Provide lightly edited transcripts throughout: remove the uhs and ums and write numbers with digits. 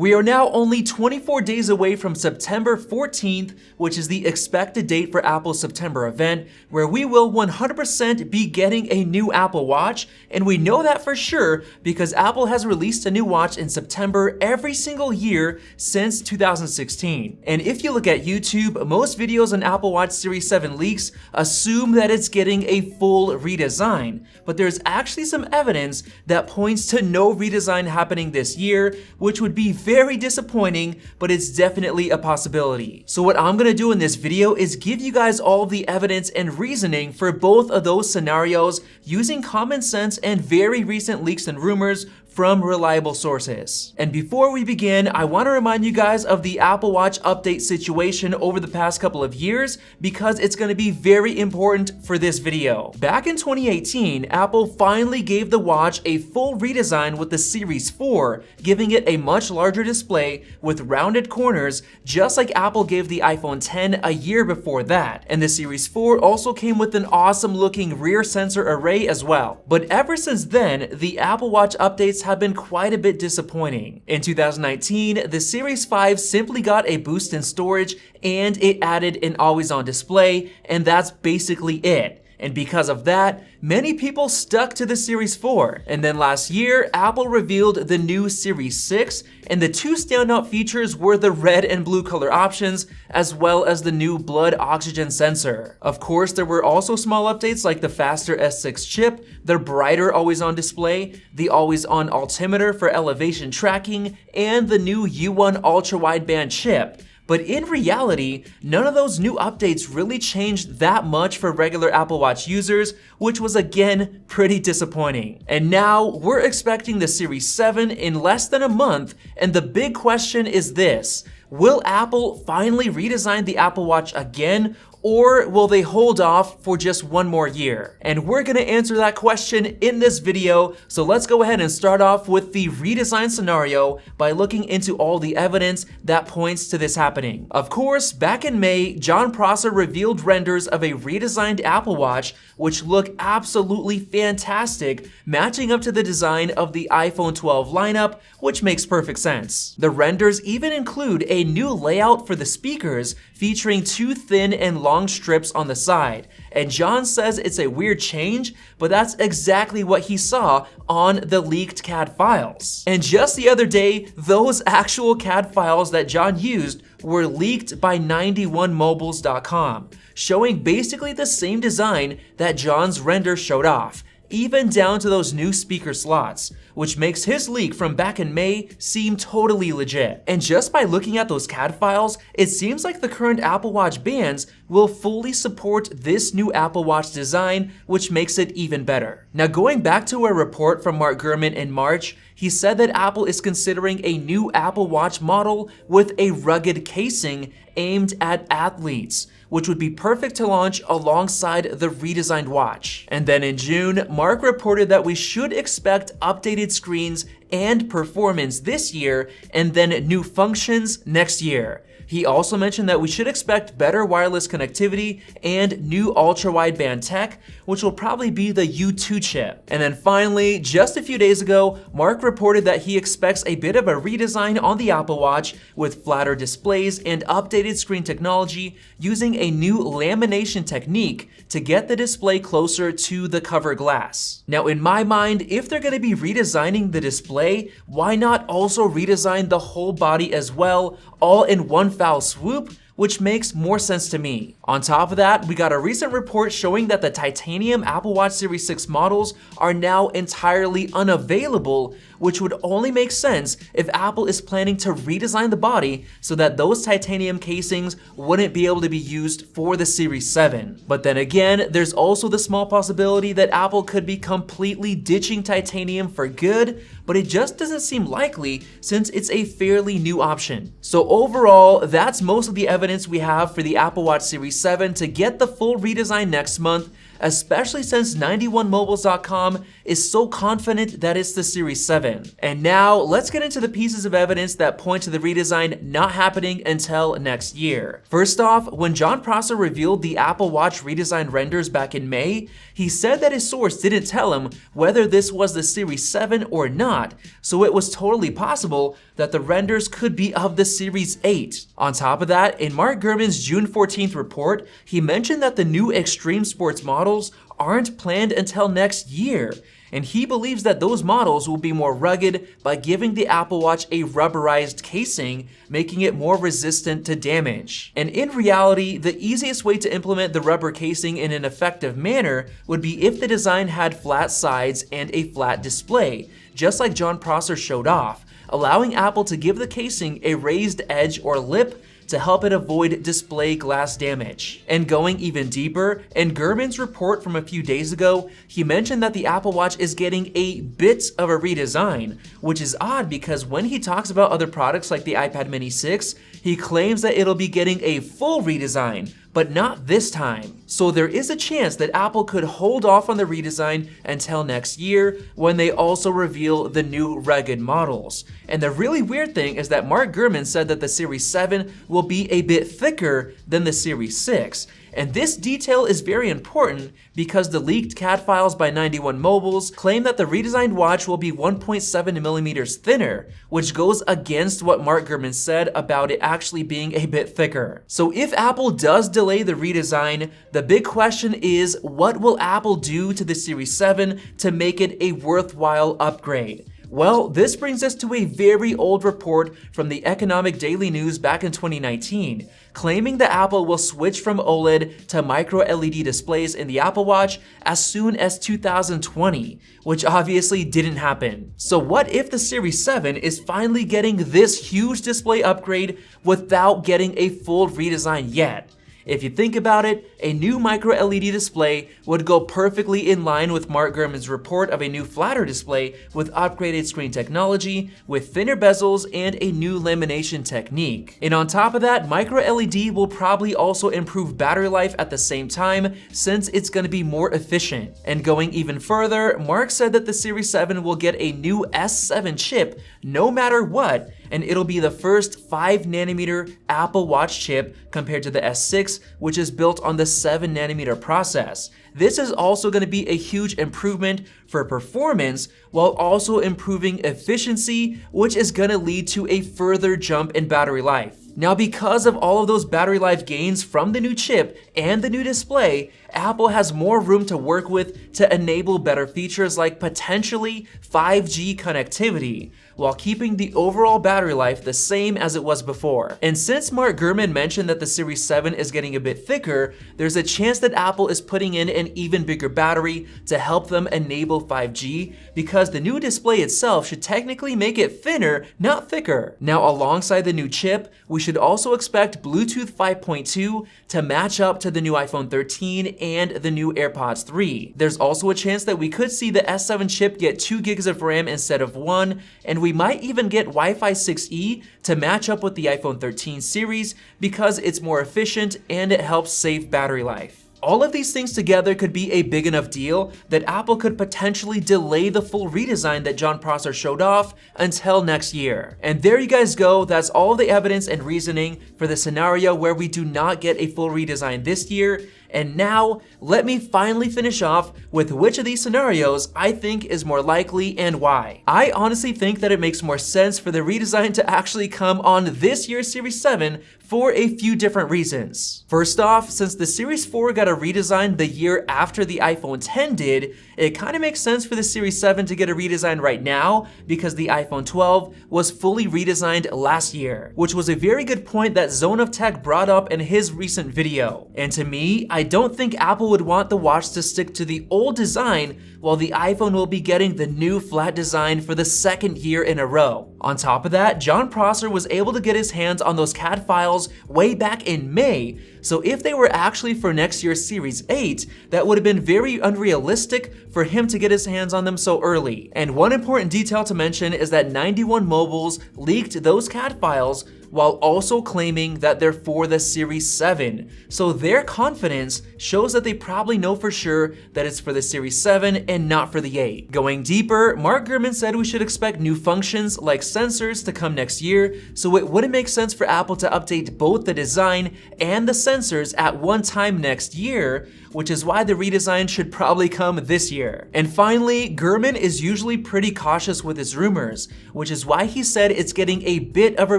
We are now only 24 days away from September 14th, which is the expected date for Apple's September event, where we will 100% be getting a new Apple Watch, and we know that for sure because Apple has released a new watch in September every single year since 2016. And if you look at YouTube, most videos on Apple Watch Series 7 leaks assume that it's getting a full redesign, but there's actually some evidence that points to no redesign happening this year, which would be very disappointing, but it's definitely a possibility. So what I'm gonna do in this video is give you guys all the evidence and reasoning for both of those scenarios using common sense and very recent leaks and rumors from reliable sources. And before we begin, I want to remind you guys of the Apple Watch update situation over the past couple of years because it's going to be very important for this video. Back in 2018, Apple finally gave the watch a full redesign with the Series 4, giving it a much larger display with rounded corners, just like Apple gave the iPhone 10 a year before that. And the Series 4 also came with an awesome looking rear sensor array as well. But ever since then, the Apple Watch updates have been quite a bit disappointing. In 2019, the Series 5 simply got a boost in storage and it added an always-on display, and that's basically it. And because of that, many people stuck to the Series 4. And then last year, Apple revealed the new Series 6, and the two standout features were the red and blue color options, as well as the new blood oxygen sensor. Of course, there were also small updates like the faster S6 chip, the brighter always-on display, the always-on altimeter for elevation tracking, and the new U1 ultra-wideband chip. But in reality, none of those new updates really changed that much for regular Apple Watch users, which was again pretty disappointing. And now we're expecting the Series 7 in less than a month, and the big question is this: will Apple finally redesign the Apple Watch again, or will they hold off for just one more year? And we're gonna answer that question in this video, so let's go ahead and start off with the redesign scenario by looking into all the evidence that points to this happening. Of course, back in May, Jon Prosser revealed renders of a redesigned Apple Watch, which look absolutely fantastic, matching up to the design of the iPhone 12 lineup, which makes perfect sense. The renders even include a new layout for the speakers, featuring two thin and long strips on the side. And Jon says it's a weird change, but that's exactly what he saw on the leaked CAD files. And just the other day, those actual CAD files that Jon used were leaked by 91mobiles.com, showing basically the same design that Jon's render showed off, even down to those new speaker slots, which makes his leak from back in May seem totally legit. And just by looking at those CAD files, it seems like the current Apple Watch bands will fully support this new Apple Watch design, which makes it even better. Now, going back to a report from Mark Gurman in March, he said that Apple is considering a new Apple Watch model with a rugged casing aimed at athletes, which would be perfect to launch alongside the redesigned watch. And then in June, Mark reported that we should expect updated screens and performance this year, and then new functions next year. He also mentioned that we should expect better wireless connectivity and new ultra-wideband tech, which will probably be the U2 chip. And then finally, just a few days ago, Mark reported that he expects a bit of a redesign on the Apple Watch with flatter displays and updated screen technology using a new lamination technique to get the display closer to the cover glass. Now, in my mind, if they're going to be redesigning the display, why not also redesign the whole body as well, all in one foul swoop? Which makes more sense to me. On top of that, we got a recent report showing that the titanium Apple Watch Series 6 models are now entirely unavailable, which would only make sense if Apple is planning to redesign the body so that those titanium casings wouldn't be able to be used for the Series 7. But then again, there's also the small possibility that Apple could be completely ditching titanium for good, but it just doesn't seem likely since it's a fairly new option. So overall, that's most of the evidence we have for the Apple Watch Series 7 to get the full redesign next month, especially since 91mobiles.com is so confident that it's the Series 7. And now let's get into the pieces of evidence that point to the redesign not happening until next year. First off, when Jon Prosser revealed the Apple Watch redesign renders back in May, he said that his source didn't tell him whether this was the Series 7 or not, so it was totally possible that the renders could be of the Series 8. On top of that, in Mark Gurman's June 14th report, he mentioned that the new Extreme Sports models aren't planned until next year, and he believes that those models will be more rugged by giving the Apple Watch a rubberized casing, making it more resistant to damage. And in reality, the easiest way to implement the rubber casing in an effective manner would be if the design had flat sides and a flat display, just like Jon Prosser showed off, allowing Apple to give the casing a raised edge or lip to help it avoid display glass damage. And going even deeper, in Gurman's report from a few days ago, he mentioned that the Apple Watch is getting a bit of a redesign, which is odd because when he talks about other products like the iPad Mini 6, he claims that it'll be getting a full redesign, but not this time. So there is a chance that Apple could hold off on the redesign until next year when they also reveal the new rugged models. And the really weird thing is that Mark Gurman said that the Series 7 will be a bit thicker than the Series 6. And this detail is very important because the leaked CAD files by 91 Mobiles claim that the redesigned watch will be 1.7 millimeters thinner, which goes against what Mark Gurman said about it actually being a bit thicker. So if Apple does delay the redesign, the big question is, what will Apple do to the Series 7 to make it a worthwhile upgrade? Well, this brings us to a very old report from the Economic Daily News back in 2019, claiming that Apple will switch from OLED to micro LED displays in the Apple Watch as soon as 2020, which obviously didn't happen. So what if the Series 7 is finally getting this huge display upgrade without getting a full redesign yet? If you think about it, a new micro LED display would go perfectly in line with Mark Gurman's report of a new flatter display with upgraded screen technology, with thinner bezels and a new lamination technique. And on top of that, micro LED will probably also improve battery life at the same time since it's going to be more efficient. And going even further, Mark said that the Series 7 will get a new S7 chip no matter what, and it'll be the first 5nm Apple Watch chip compared to the S6, which is built on the 7nm process. This is also going to be a huge improvement for performance while also improving efficiency, which is going to lead to a further jump in battery life. Now, because of all of those battery life gains from the new chip and the new display, Apple has more room to work with to enable better features like potentially 5G connectivity, while keeping the overall battery life the same as it was before. And since Mark Gurman mentioned that the Series 7 is getting a bit thicker, there's a chance that Apple is putting in an even bigger battery to help them enable 5G, because the new display itself should technically make it thinner, not thicker. Now, alongside the new chip, we should also expect Bluetooth 5.2 to match up to the new iPhone 13 and the new AirPods 3. There's also a chance that we could see the S7 chip get 2 gigs of RAM instead of 1, and we might even get Wi-Fi 6E to match up with the iPhone 13 series because it's more efficient and it helps save battery life. All of these things together could be a big enough deal that Apple could potentially delay the full redesign that Jon Prosser showed off until next year. And there you guys go, that's all the evidence and reasoning for the scenario where we do not get a full redesign this year. And now, let me finally finish off with which of these scenarios I think is more likely and why. I honestly think that it makes more sense for the redesign to actually come on this year's Series 7 for a few different reasons. First off, since the Series 4 got a redesign the year after the iPhone 10 did, it kind of makes sense for the Series 7 to get a redesign right now because the iPhone 12 was fully redesigned last year, which was a very good point that Zone of Tech brought up in his recent video. And to me, I don't think Apple would want the watch to stick to the old design while the iPhone will be getting the new flat design for the second year in a row. On top of that, Jon Prosser was able to get his hands on those CAD files way back in May, so if they were actually for next year's Series 8, that would have been very unrealistic for him to get his hands on them so early. And one important detail to mention is that 91 Mobiles leaked those CAD files while also claiming that they're for the Series 7. So their confidence shows that they probably know for sure that it's for the Series 7 and not for the 8. Going deeper, Mark Gurman said we should expect new functions like sensors to come next year, so it wouldn't make sense for Apple to update both the design and the sensors at one time next year, which is why the redesign should probably come this year. And finally, Gurman is usually pretty cautious with his rumors, which is why he said it's getting a bit of a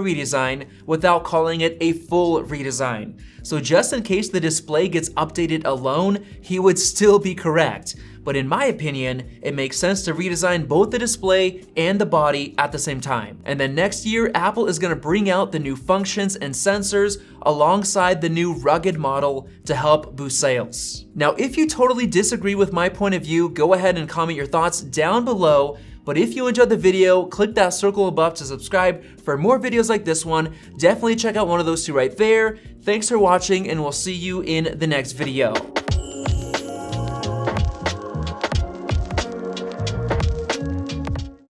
redesign without calling it a full redesign. So just in case the display gets updated alone, he would still be correct. But in my opinion, it makes sense to redesign both the display and the body at the same time. And then next year, Apple is gonna bring out the new functions and sensors alongside the new rugged model to help boost sales. Now, if you totally disagree with my point of view, go ahead and comment your thoughts down below. But if you enjoyed the video, click that circle above to subscribe for more videos like this one. Definitely check out one of those two right there. Thanks for watching, and we'll see you in the next video.